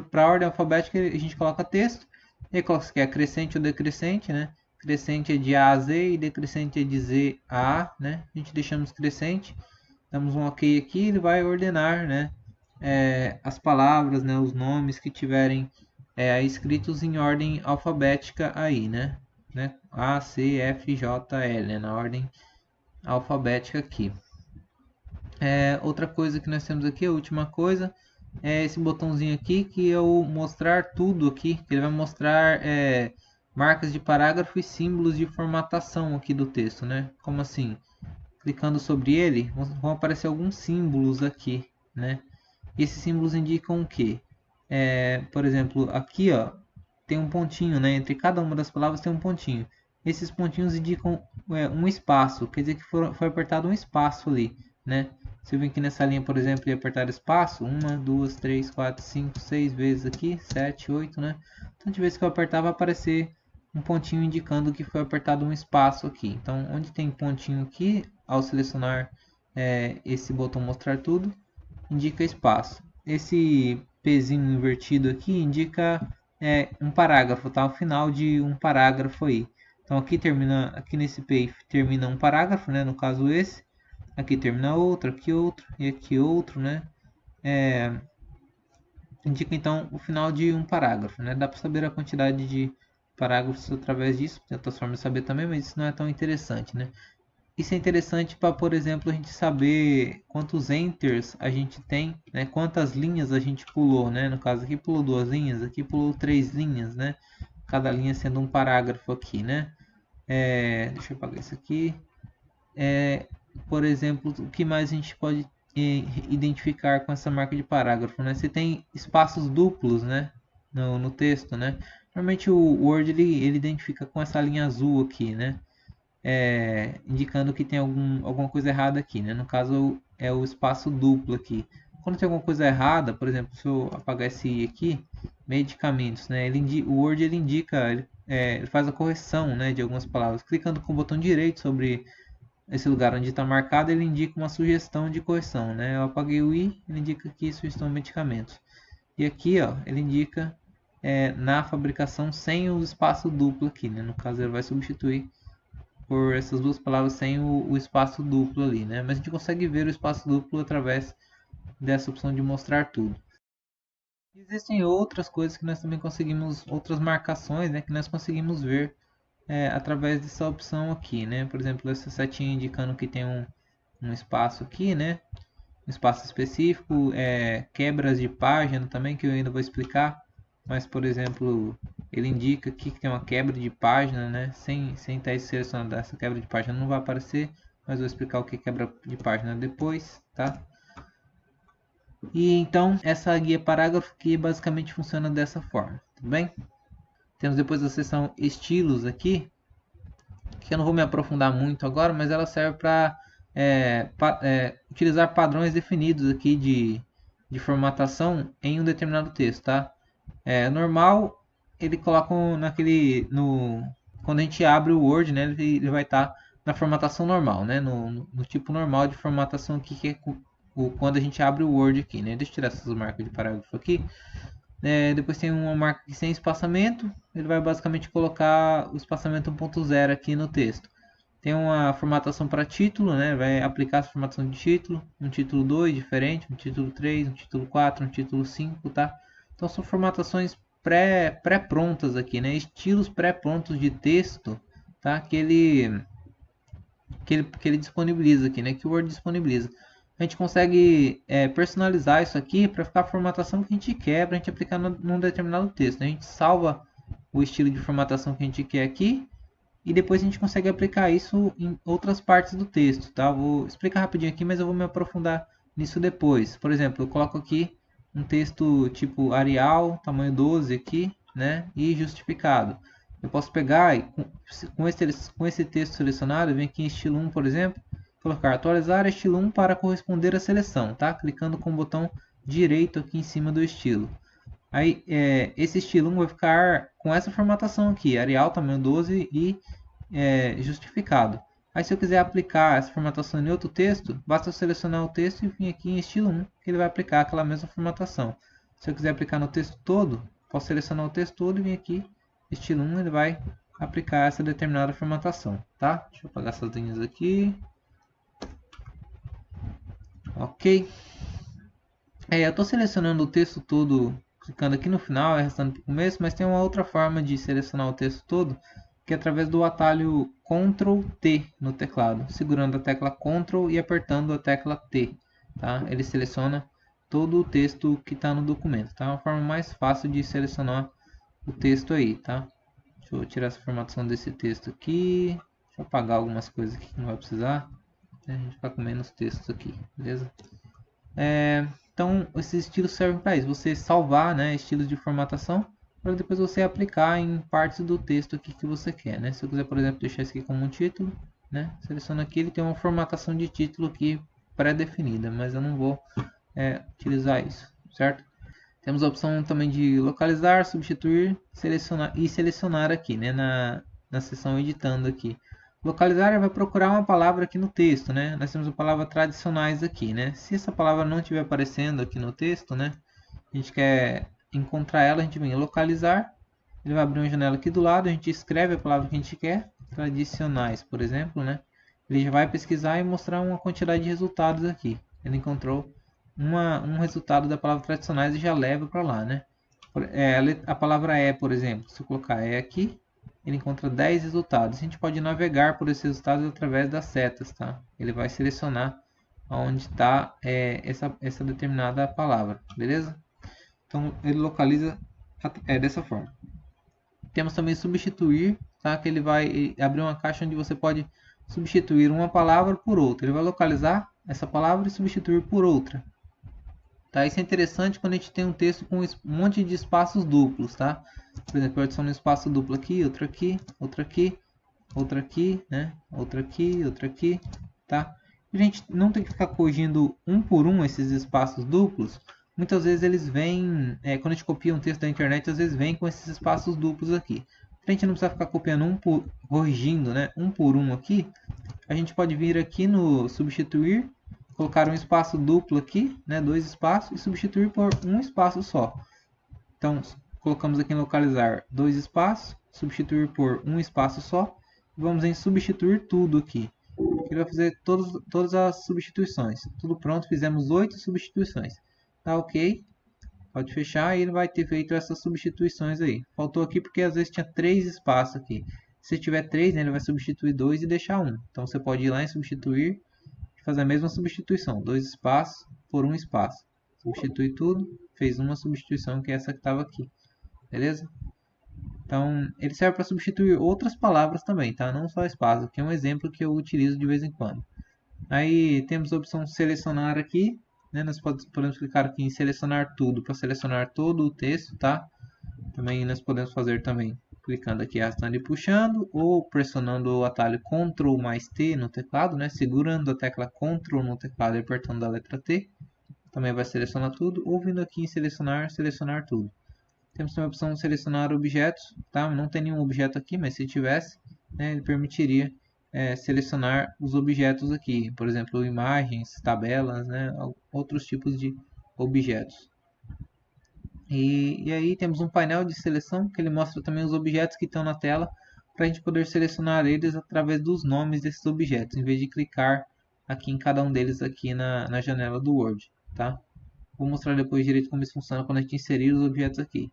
para a ordem alfabética, a gente coloca texto. E coloca se quer crescente ou decrescente. Né? Crescente é de A a Z e decrescente é de Z a A. Né? A gente deixamos crescente. Damos um OK aqui, ele vai ordenar, né, as palavras, né, os nomes que tiverem escritos em ordem alfabética aí, né? A, C, F, J, L, né, na ordem alfabética aqui. Outra coisa que nós temos aqui, a última coisa, é esse botãozinho aqui que é o mostrar tudo aqui, que ele vai mostrar marcas de parágrafo e símbolos de formatação aqui do texto, né? Como assim? Clicando sobre ele, vão aparecer alguns símbolos aqui, né? E esses símbolos indicam o quê? Por exemplo, aqui, ó, tem um pontinho, né? Entre cada uma das palavras tem um pontinho. Esses pontinhos indicam um espaço, quer dizer que foi apertado um espaço ali, né? Se eu vir aqui nessa linha, por exemplo, e apertar espaço, 1, 2, 3, 4, 5, 6 vezes aqui, 7, 8, né? Então, de vez que eu apertar, vai aparecer um pontinho indicando que foi apertado um espaço aqui. Então, onde tem pontinho aqui, ao selecionar esse botão mostrar tudo, indica espaço. Esse pezinho invertido aqui indica um parágrafo, tá? O final de um parágrafo aí. Então aqui termina, aqui nesse P termina um parágrafo, né? No caso esse. Aqui termina outro e aqui outro, né? Indica então o final de um parágrafo, né? Dá para saber a quantidade de parágrafos através disso. Tem outras formas de saber também, mas isso não é tão interessante, né? Isso é interessante para, por exemplo, a gente saber quantos enters a gente tem, né? Quantas linhas a gente pulou, né? No caso aqui pulou 2 linhas, aqui pulou 3 linhas, né? Cada linha sendo um parágrafo aqui, né? Deixa eu apagar isso aqui. Por exemplo, o que mais a gente pode identificar com essa marca de parágrafo, né? Se tem espaços duplos, né? No texto, né? Normalmente o Word ele identifica com essa linha azul aqui, né? Indicando que tem alguma coisa errada aqui, né? No caso é o espaço duplo aqui. Quando tem alguma coisa errada, por exemplo, se eu apagar esse I aqui, medicamentos, né? O Word ele indica, ele faz a correção, né, de algumas palavras. Clicando com o botão direito sobre esse lugar onde está marcado, ele indica uma sugestão de correção, né? Eu apaguei o I, ele indica aqui sugestão de medicamentos. E aqui, ó, ele indica na fabricação sem o espaço duplo aqui, né? No caso ele vai substituir por essas duas palavras sem o espaço duplo ali, né? Mas a gente consegue ver o espaço duplo através dessa opção de mostrar tudo. Existem outras coisas que nós também conseguimos, outras marcações, né, que nós conseguimos ver através dessa opção aqui, né? Por exemplo, essa setinha indicando que tem um espaço aqui, né? Um espaço específico, quebras de página também, que eu ainda vou explicar. Mas, por exemplo, ele indica aqui que tem uma quebra de página, né? Sem estar selecionado essa quebra de página não vai aparecer, mas vou explicar o que é quebra de página depois, tá? E então, essa guia parágrafo que basicamente funciona dessa forma, tudo bem? Temos depois a seção estilos aqui, que eu não vou me aprofundar muito agora, mas ela serve para utilizar padrões definidos aqui de formatação em um determinado texto, tá? Normal, ele coloca quando a gente abre o Word, né, ele vai estar na formatação normal, né, no tipo normal de formatação aqui, que é quando a gente abre o Word aqui, né. Deixa eu tirar essas marcas de parágrafo aqui. Depois tem uma marca aqui sem espaçamento, ele vai basicamente colocar o espaçamento 1.0 aqui no texto. Tem uma formatação para título, né? Vai aplicar essa formatação de título, um título 2 diferente, um título 3, um título 4, um título 5, tá? Então são formatações pré-prontas aqui, né? Estilos pré-prontos de texto, tá? Que ele disponibiliza aqui, né? Que o Word disponibiliza. A gente consegue personalizar isso aqui para ficar a formatação que a gente quer, para a gente aplicar num determinado texto. A gente salva o estilo de formatação que a gente quer aqui e depois a gente consegue aplicar isso em outras partes do texto, tá? Vou explicar rapidinho aqui, mas eu vou me aprofundar nisso depois. Por exemplo, eu coloco aqui um texto tipo Arial, tamanho 12 aqui, né? E justificado. Eu posso pegar e com esse texto selecionado, vem aqui em estilo 1, por exemplo, colocar atualizar estilo 1 para corresponder à seleção, tá? Clicando com o botão direito aqui em cima do estilo. Aí esse estilo 1 vai ficar com essa formatação aqui, Arial tamanho 12 e justificado. Aí se eu quiser aplicar essa formatação em outro texto, basta eu selecionar o texto e vir aqui em estilo 1, que ele vai aplicar aquela mesma formatação. Se eu quiser aplicar no texto todo, posso selecionar o texto todo e vir aqui, estilo 1, ele vai aplicar essa determinada formatação, tá? Deixa eu apagar essas linhas aqui. Ok. Eu estou selecionando o texto todo, clicando aqui no final, arrastando para o começo, mas tem uma outra forma de selecionar o texto todo, que é através do atalho Ctrl T no teclado, segurando a tecla Ctrl e apertando a tecla T, tá? Ele seleciona todo o texto que está no documento, tá? É uma forma mais fácil de selecionar o texto aí, tá? Deixa eu tirar essa formatação desse texto aqui, deixa eu apagar algumas coisas aqui que não vai precisar, né? A gente ficar com menos textos aqui, beleza? Então, esses estilos servem para isso, você salvar, né, estilos de formatação, para depois você aplicar em partes do texto aqui que você quer, né? Se eu quiser, por exemplo, deixar isso aqui como um título, né? Seleciono aqui, ele tem uma formatação de título aqui pré-definida, mas eu não vou utilizar isso, certo? Temos a opção também de localizar, substituir, selecionar aqui, né? Na seção editando aqui. Localizar vai procurar uma palavra aqui no texto, né? Nós temos a palavra tradicionais aqui, né? Se essa palavra não estiver aparecendo aqui no texto, né? A gente quer encontrar ela, a gente vem em localizar. Ele vai abrir uma janela aqui do lado, a gente escreve a palavra que a gente quer. Tradicionais, por exemplo, né? Ele já vai pesquisar e mostrar uma quantidade de resultados aqui. Ele encontrou um resultado da palavra tradicionais e já leva para lá, né? A palavra por exemplo, se eu colocar aqui, ele encontra 10 resultados. A gente pode navegar por esses resultados através das setas, tá? Ele vai selecionar onde está essa determinada palavra, beleza? Então ele localiza dessa forma. Temos também substituir, tá? Que ele vai abrir uma caixa onde você pode substituir uma palavra por outra. Ele vai localizar essa palavra e substituir por outra. Tá? Isso é interessante quando a gente tem um texto com um monte de espaços duplos, tá? Por exemplo, eu adiciono um espaço duplo aqui, outro aqui, outro aqui, outro aqui, né? Outro aqui, outro aqui, tá? A gente não tem que ficar corrigindo um por um esses espaços duplos. Muitas vezes eles vêm, quando a gente copia um texto da internet, às vezes vem com esses espaços duplos aqui. A gente não precisa ficar copiando corrigindo, né? Um por um aqui. A gente pode vir aqui no substituir, colocar um espaço duplo aqui, né, 2 espaços, e substituir por um espaço só. Então, colocamos aqui em localizar 2 espaços, substituir por um espaço só, e vamos em substituir tudo aqui. Ele vai fazer todas as substituições. Tudo pronto, fizemos 8 substituições. Tá ok? Pode fechar e ele vai ter feito essas substituições aí. Faltou aqui porque às vezes tinha 3 espaços aqui. Se tiver 3, né, ele vai substituir 2 e deixar 1. Então você pode ir lá em substituir, fazer a mesma substituição, 2 espaços por 1 espaço. Substitui tudo, fez uma substituição que é essa que estava aqui, beleza? Então, ele serve para substituir outras palavras também, tá? Não só espaço, que é um exemplo que eu utilizo de vez em quando. Aí temos a opção selecionar aqui, né? Nós podemos clicar aqui em selecionar tudo para selecionar todo o texto, tá? Também nós podemos fazer também clicando aqui, arrastando e puxando, ou pressionando o atalho Ctrl mais T no teclado, né? Segurando a tecla Ctrl no teclado e apertando a letra T, também vai selecionar tudo, ou vindo aqui em selecionar tudo. Temos também a opção de selecionar objetos, tá? Não tem nenhum objeto aqui, mas se tivesse, né, ele permitiria selecionar os objetos aqui, por exemplo, imagens, tabelas, né? Outros tipos de objetos. E aí temos um painel de seleção que ele mostra também os objetos que estão na tela para a gente poder selecionar eles através dos nomes desses objetos, em vez de clicar aqui em cada um deles aqui na janela do Word, tá? Vou mostrar depois direito como isso funciona quando a gente inserir os objetos aqui.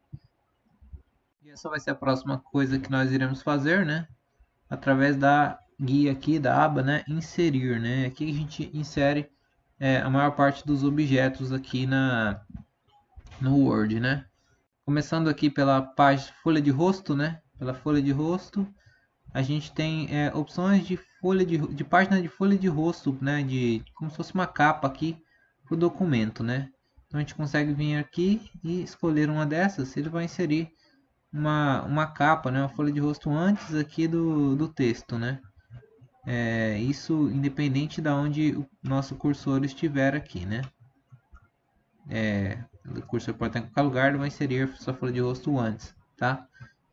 E essa vai ser a próxima coisa que nós iremos fazer, né? Através da guia aqui, da aba, né? Inserir, né? Aqui a gente insere a maior parte dos objetos aqui no Word, né? Começando aqui pela página folha de rosto, né? Pela folha de rosto, a gente tem opções de página de folha de rosto, né? Como se fosse uma capa aqui para o documento, né? Então a gente consegue vir aqui e escolher uma dessas. Ele vai inserir uma capa, né, uma folha de rosto antes aqui do texto, né? Isso independente de onde o nosso cursor estiver aqui, né? O cursor pode estar em qualquer lugar, ele vai inserir sua folha de rosto antes, tá?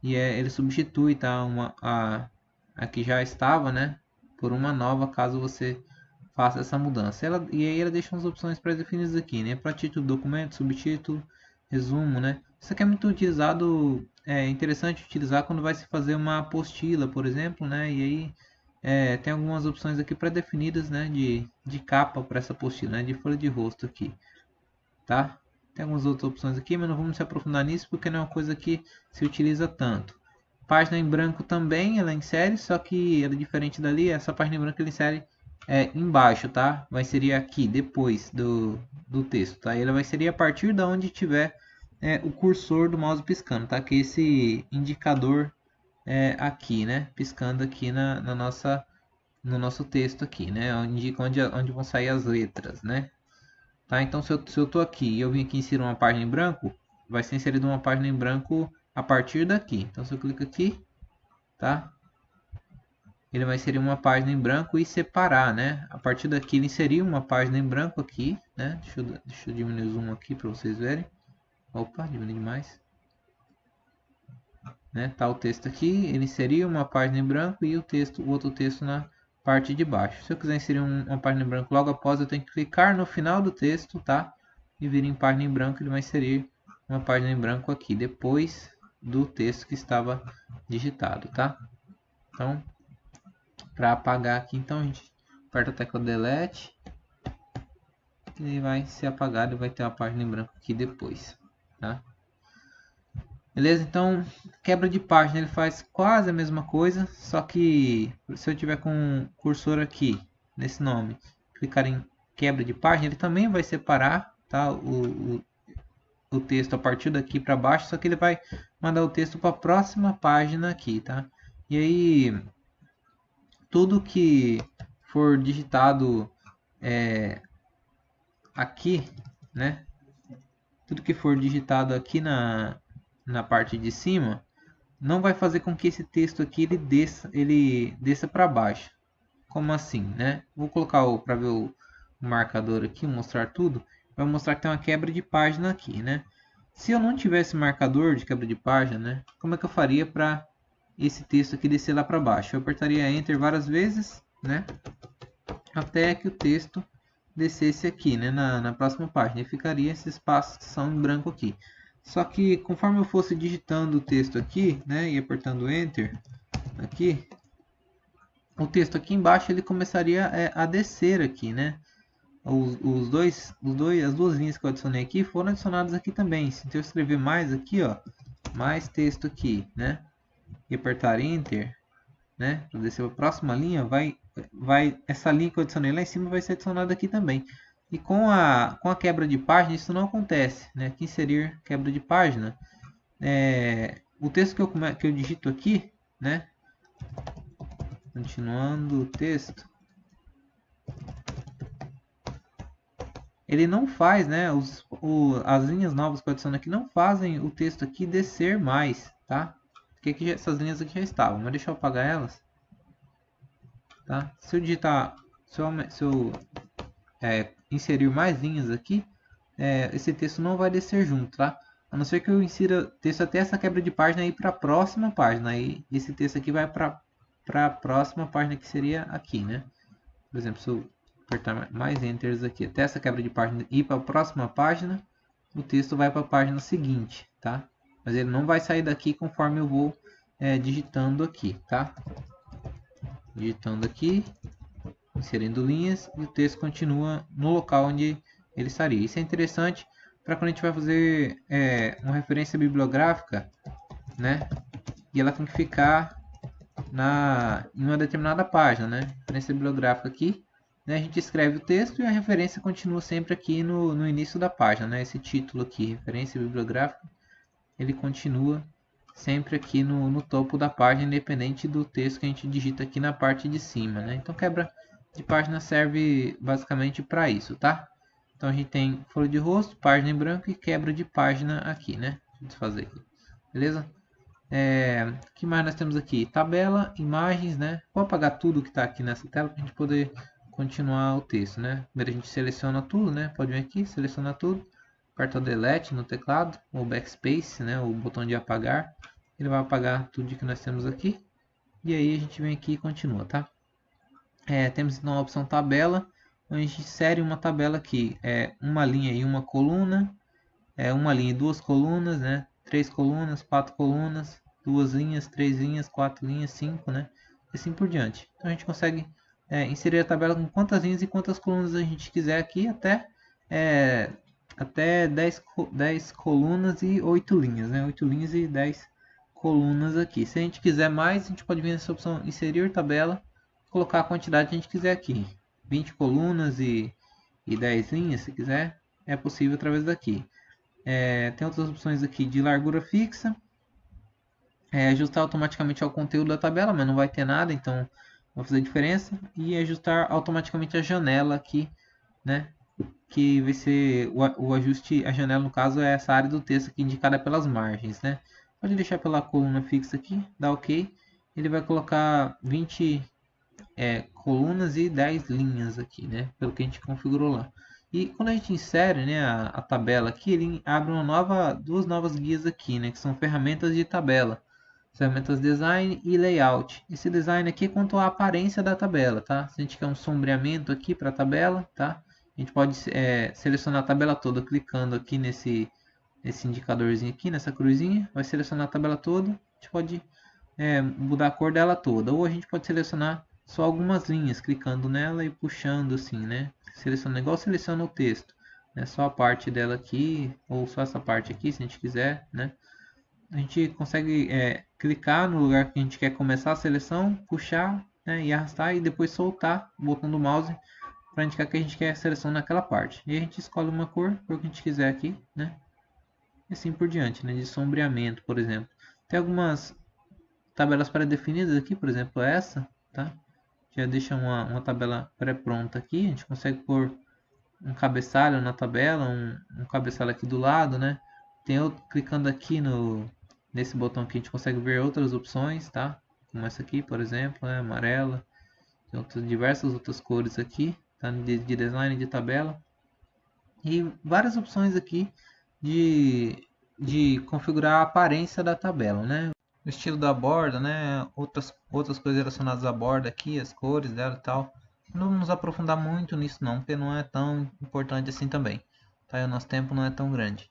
E ele substitui, tá? A que já estava, né? Por uma nova, caso você faça essa mudança. E aí ela deixa umas opções pré-definidas aqui, né? Para título do documento, subtítulo, resumo, né? Isso aqui é muito utilizado, é interessante utilizar quando vai se fazer uma apostila, por exemplo, né? E aí tem algumas opções aqui pré-definidas, né? De capa para essa apostila, né? De folha de rosto aqui, tá? Tem algumas outras opções aqui, mas não vamos se aprofundar nisso porque não é uma coisa que se utiliza tanto. Página em branco também ela insere, só que ela é diferente dali. Essa página em branco ele insere embaixo, tá? Vai inserir aqui, depois do texto, tá? E ela vai inserir a partir da onde tiver o cursor do mouse piscando, tá? Que é esse indicador aqui, né? Piscando aqui no nosso texto aqui, né? Indica onde vão sair as letras, né? Tá? Então, se eu estou aqui e eu vim aqui inserir uma página em branco, vai ser inserida uma página em branco a partir daqui. Então, se eu clico aqui, tá? Ele vai inserir uma página em branco e separar, né? A partir daqui, ele inseriu uma página em branco aqui, né? Deixa eu diminuir o zoom aqui para vocês verem. Opa, diminui demais. Né? Tá o texto aqui, ele inseriu uma página em branco e o outro texto na parte de baixo. Se eu quiser inserir uma página em branco logo após, eu tenho que clicar no final do texto, tá? E vir em página em branco, ele vai inserir uma página em branco aqui, depois do texto que estava digitado, tá? Então, para apagar aqui, então a gente aperta a tecla Delete e ele vai ser apagado e vai ter uma página em branco aqui depois, tá? Beleza? Então, quebra de página ele faz quase a mesma coisa, só que se eu tiver com o cursor aqui nesse nome, clicar em quebra de página, ele também vai separar, tá, o texto a partir daqui para baixo, só que ele vai mandar o texto para a próxima página aqui, tá? E aí, tudo que for digitado aqui, né? Tudo que for digitado aqui na parte de cima, não vai fazer com que esse texto aqui ele desça para baixo. Como assim, né? Vou colocar para ver o marcador aqui, mostrar tudo. Vai mostrar que tem uma quebra de página aqui, né? Se eu não tivesse marcador de quebra de página, né? Como é que eu faria para esse texto aqui descer lá para baixo? Eu apertaria Enter várias vezes, né? Até que o texto descesse aqui, né? Na próxima página. E ficaria esse espaço que são em branco aqui. Só que conforme eu fosse digitando o texto aqui, né, e apertando Enter aqui, o texto aqui embaixo ele começaria a descer aqui, né? As duas linhas que eu adicionei aqui foram adicionadas aqui também. Se eu escrever mais aqui, ó, mais texto aqui, né, e apertar Enter, né, para descer para a próxima linha, essa linha que eu adicionei lá em cima vai ser adicionada aqui também. E com a quebra de página isso não acontece, né? Aqui inserir quebra de página, o texto que eu digito aqui, né? Continuando o texto, ele não faz, né? As linhas novas que eu adiciono aqui não fazem o texto aqui descer mais, tá? Porque essas linhas aqui já estavam, mas deixa eu apagar elas, tá? Se eu digitar, se eu inserir mais linhas aqui, esse texto não vai descer junto, tá? A não ser que eu insira texto até essa quebra de página e para a próxima página. Aí esse texto aqui vai para a próxima página que seria aqui, né? Por exemplo, se eu apertar mais Enters aqui até essa quebra de página e ir para a próxima página, o texto vai para a página seguinte, tá? Mas ele não vai sair daqui conforme eu vou digitando aqui, tá? Digitando aqui, inserindo linhas e o texto continua no local onde ele estaria. Isso é interessante para quando a gente vai fazer uma referência bibliográfica, né? E ela tem que ficar em uma determinada página, né? Referência bibliográfica aqui, né? A gente escreve o texto e a referência continua sempre aqui no início da página, né? Esse título aqui, referência bibliográfica, ele continua sempre aqui no topo da página, independente do texto que a gente digita aqui na parte de cima, né? Então quebra de página serve basicamente para isso, tá? Então a gente tem folha de rosto, página em branco e quebra de página aqui, né? Deixa eu desfazer aqui, beleza? O que mais nós temos aqui? Tabela, imagens, né? Vou apagar tudo que está aqui nessa tela para a gente poder continuar o texto, né? Primeiro a gente seleciona tudo, né? Pode vir aqui, seleciona tudo, aperta o Delete no teclado, ou Backspace, né? O botão de apagar. Ele vai apagar tudo que nós temos aqui. E aí a gente vem aqui e continua, tá? Temos então a opção tabela, onde a gente insere uma tabela aqui, uma linha e uma coluna, uma linha e duas colunas, né? 3 colunas, 4 colunas, 2 linhas, 3 linhas, 4 linhas, 5, né? E assim por diante. Então a gente consegue inserir a tabela com quantas linhas e quantas colunas a gente quiser aqui, até 10 colunas e 8 linhas, né? 8 linhas e 10 colunas aqui. Se a gente quiser mais, a gente pode vir nessa opção inserir tabela, colocar a quantidade que a gente quiser aqui. 20 colunas e 10 linhas, se quiser, é possível através daqui. Tem outras opções aqui de largura fixa, ajustar automaticamente ao conteúdo da tabela, mas não vai ter nada, então não vai fazer diferença. E ajustar automaticamente a janela aqui, né? Que vai ser o ajuste, a janela no caso é essa área do texto aqui indicada pelas margens, né? Pode deixar pela coluna fixa aqui, dá OK. Ele vai colocar 20 colunas e 10 linhas aqui, né? Pelo que a gente configurou lá. E quando a gente insere, né, a tabela aqui, ele abre duas novas guias aqui, né? Que são ferramentas de tabela. Ferramentas design e layout. Esse design aqui é quanto à aparência da tabela, tá? Se a gente quer um sombreamento aqui para a tabela, tá? A gente pode selecionar a tabela toda clicando aqui nesse indicadorzinho aqui, nessa cruzinha. Vai selecionar a tabela toda. A gente pode mudar a cor dela toda. Ou a gente pode selecionar só algumas linhas, clicando nela e puxando assim, né? Seleciona igual seleciona o texto. Né? Só a parte dela aqui, ou só essa parte aqui, se a gente quiser, né? A gente consegue clicar no lugar que a gente quer começar a seleção, puxar, né, e arrastar e depois soltar o botão do mouse para indicar que a gente quer a seleção naquela parte. E a gente escolhe uma cor que a gente quiser aqui, né? E assim por diante, né? De sombreamento, por exemplo. Tem algumas tabelas pré-definidas aqui, por exemplo essa, tá? Já deixa uma tabela pré-pronta aqui. A gente consegue pôr um cabeçalho na tabela, um cabeçalho aqui do lado, né? Clicando aqui nesse botão aqui a gente consegue ver outras opções, tá? Como essa aqui, por exemplo, né? Amarela. Tem diversas outras cores aqui, tá? De design de tabela. E várias opções aqui de configurar a aparência da tabela, né? O estilo da borda, né? Outras coisas relacionadas à borda aqui, as cores dela e tal. Não vamos nos aprofundar muito nisso não, porque não é tão importante assim também. Tá? E o nosso tempo não é tão grande.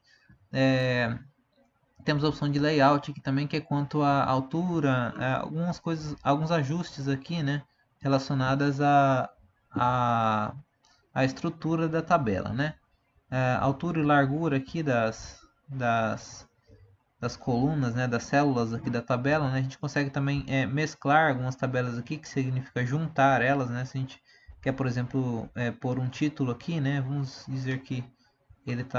Temos a opção de layout aqui também, que é quanto à altura, algumas coisas, alguns ajustes aqui, né? Relacionadas à estrutura da tabela, né? Altura e largura aqui das colunas, né, das células aqui da tabela, né, a gente consegue também mesclar algumas tabelas aqui, que significa juntar elas, né, se a gente quer, por exemplo, pôr um título aqui, né, vamos dizer que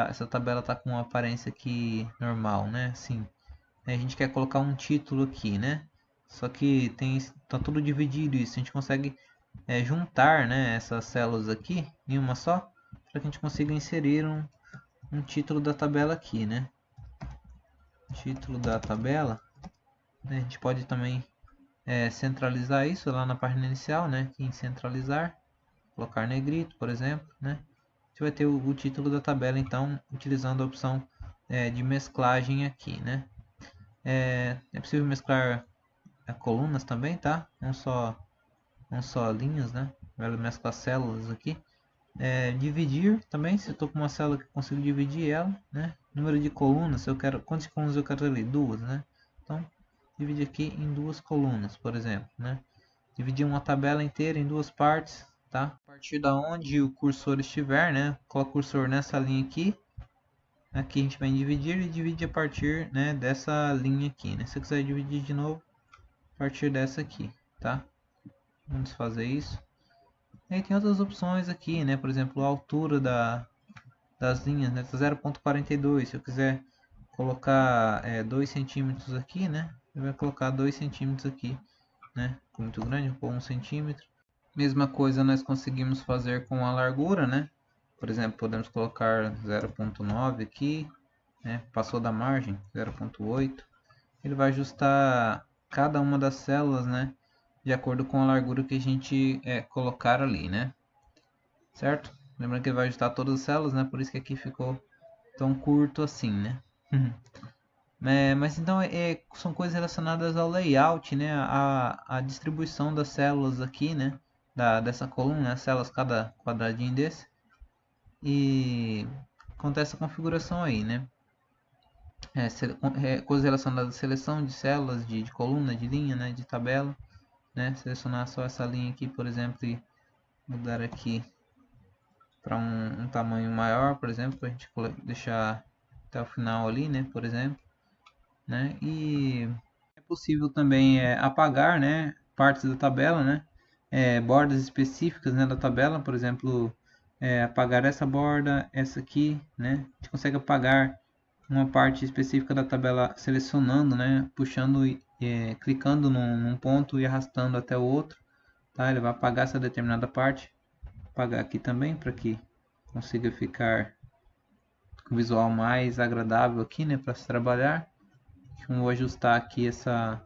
essa tabela está com uma aparência aqui normal, né, assim, a gente quer colocar um título aqui, né, só que tá tudo dividido isso, a gente consegue juntar, né, essas células aqui em uma só, para que a gente consiga inserir um título da tabela aqui, né, título da tabela, né? A gente pode também centralizar isso lá na página inicial, né? Aqui em centralizar, colocar negrito, por exemplo, né? A gente vai ter o título da tabela, então, utilizando a opção de mesclagem aqui, né? É possível mesclar colunas também, tá? Não só linhas, né? Vai mesclar células aqui. Dividir também, se eu estou com uma célula que eu consigo dividir ela, né? Número de colunas, se eu quero, quantas colunas eu quero ali? Duas, né? Então, dividir aqui em duas colunas, por exemplo, né? Dividir uma tabela inteira em duas partes, tá? A partir da onde o cursor estiver, né? Coloca o cursor nessa linha aqui. Aqui a gente vai dividir e divide a partir, né, dessa linha aqui, né? Se eu quiser dividir de novo, a partir dessa aqui, tá? Vamos fazer isso. E tem outras opções aqui, né? Por exemplo, a altura das linhas, né? 0,42. Se eu quiser colocar 2 centímetros aqui, né? Eu vou colocar 2 centímetros aqui, né? Ficou muito grande, vou pôr 1 centímetro. Mesma coisa nós conseguimos fazer com a largura, né? Por exemplo, podemos colocar 0,9 aqui, né? Passou da margem, 0,8. ele vai ajustar cada uma das células, né, de acordo com a largura que a gente colocar ali, né, certo? Lembrando que ele vai ajustar todas as células, né, por isso que aqui ficou tão curto assim, né. Mas então são coisas relacionadas ao layout, né, a distribuição das células aqui, né, dessa coluna, as células cada quadradinho desse, e acontece a configuração aí, né. Coisas relacionadas à seleção de células, de coluna, de linha, né, de tabela, né, selecionar só essa linha aqui, por exemplo, e mudar aqui para um tamanho maior, por exemplo, para a gente deixar até o final ali, né, por exemplo, né, e é possível também apagar, né, partes da tabela, né, bordas específicas, né, da tabela, por exemplo, apagar essa borda, essa aqui, né, a gente consegue apagar uma parte específica da tabela selecionando, né, puxando clicando num ponto e arrastando até o outro, tá? Ele vai apagar essa determinada parte, apagar aqui também para que consiga ficar com o visual mais agradável aqui, né, para se trabalhar. Eu vou ajustar aqui essa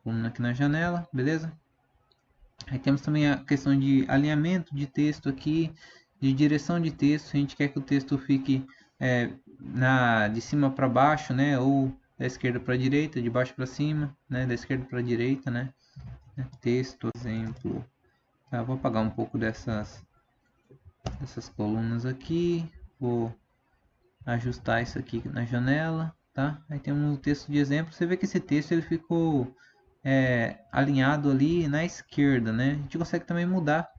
coluna aqui na janela, beleza? Aí temos também a questão de alinhamento de texto aqui, de direção de texto. A gente quer que o texto fique de cima para baixo, né? Ou da esquerda para a direita, de baixo para cima, né? Da esquerda para a direita, né? Texto, exemplo. Tá, vou apagar um pouco dessas colunas aqui. Vou ajustar isso aqui na janela, tá? Aí temos o texto de exemplo. Você vê que esse texto ele ficou alinhado ali na esquerda, né? A gente consegue também mudar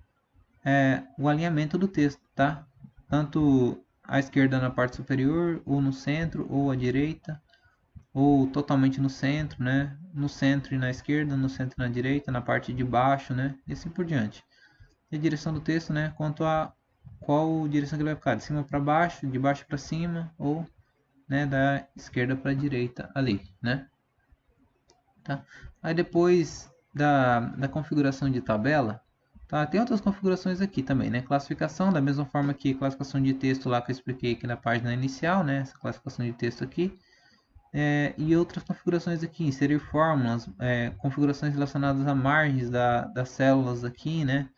o alinhamento do texto, tá? Tanto à esquerda na parte superior, ou no centro, ou à direita, ou totalmente no centro, né? No centro e na esquerda, no centro e na direita, na parte de baixo, né? E assim por diante. E a direção do texto, né? Quanto a qual direção que ele vai ficar, de cima para baixo, de baixo para cima, ou né, da esquerda para a direita ali, né? Tá? Aí depois da configuração de tabela, tá? Tem outras configurações aqui também, né? Classificação, da mesma forma que classificação de texto lá que eu expliquei aqui na página inicial, né? Essa classificação de texto aqui. E outras configurações aqui, inserir fórmulas, configurações relacionadas a margens das células aqui, né?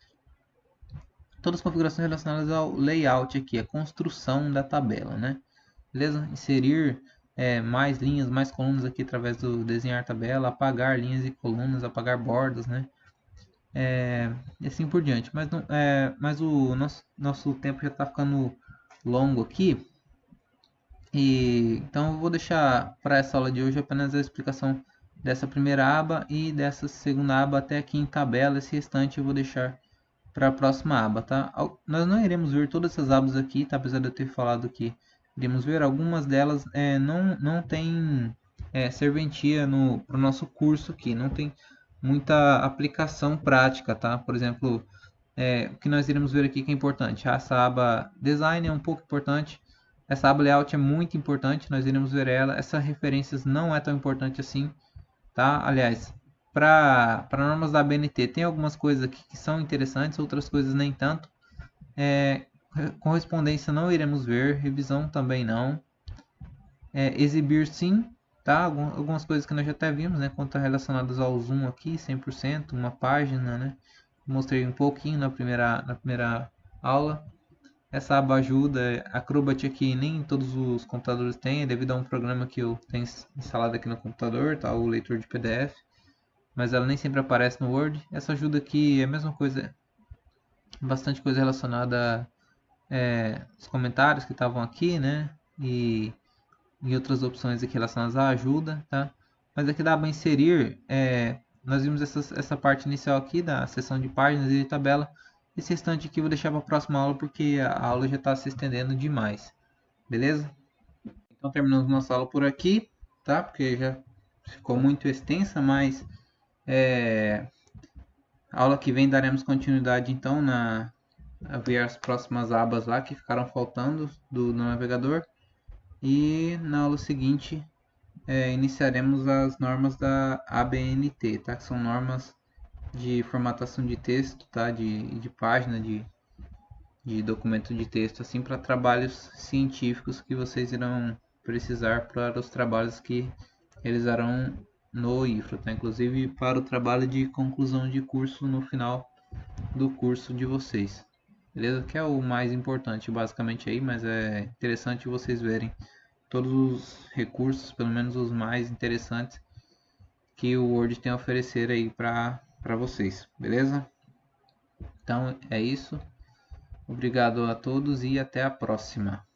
Todas as configurações relacionadas ao layout aqui, a construção da tabela, né? Beleza? Inserir mais linhas, mais colunas aqui através do desenhar tabela, apagar linhas e colunas, apagar bordas, né? E assim por diante. Mas o nosso tempo já está ficando longo aqui. Então eu vou deixar para essa aula de hoje apenas a explicação dessa primeira aba e dessa segunda aba até aqui em tabela. Esse restante eu vou deixar para a próxima aba, tá? Nós não iremos ver todas essas abas aqui, tá? Apesar de eu ter falado que iremos ver, algumas delas não tem serventia para o nosso curso aqui, não tem muita aplicação prática, tá? Por exemplo, o que nós iremos ver aqui que é importante, essa aba Design é um pouco importante, essa aba Layout é muito importante, nós iremos ver ela, essas referências não é tão importante assim, tá? Aliás, para normas da ABNT tem algumas coisas aqui que são interessantes, outras coisas nem tanto. Correspondência não iremos ver, revisão também não. Exibir sim, tá? Algumas coisas que nós já até vimos, né? Quanto relacionadas ao zoom aqui, 100%, uma página, né? Mostrei um pouquinho na primeira aula. Essa aba ajuda, Acrobat aqui nem todos os computadores têm, devido a um programa que eu tenho instalado aqui no computador, tá? O leitor de PDF, mas ela nem sempre aparece no Word. Essa ajuda aqui é a mesma coisa, bastante coisa relacionada aos comentários que estavam aqui, né? E outras opções aqui relacionadas à ajuda, tá? Mas aqui dá para inserir, nós vimos essa parte inicial aqui da seção de páginas e de tabela. Esse restante aqui eu vou deixar para a próxima aula porque a aula já está se estendendo demais, beleza? Então terminamos nossa aula por aqui, tá? Porque já ficou muito extensa, mas a aula que vem daremos continuidade então a ver as próximas abas lá que ficaram faltando do navegador. E na aula seguinte iniciaremos as normas da ABNT, tá? Que são normas de formatação de texto, tá? De página, de documento de texto, assim, para trabalhos científicos que vocês irão precisar para os trabalhos que realizarão no IFRA, tá? Inclusive para o trabalho de conclusão de curso no final do curso de vocês. Beleza? Que é o mais importante basicamente aí, mas é interessante vocês verem todos os recursos, pelo menos os mais interessantes que o Word tem a oferecer aí para vocês, beleza? Então é isso. Obrigado a todos e até a próxima.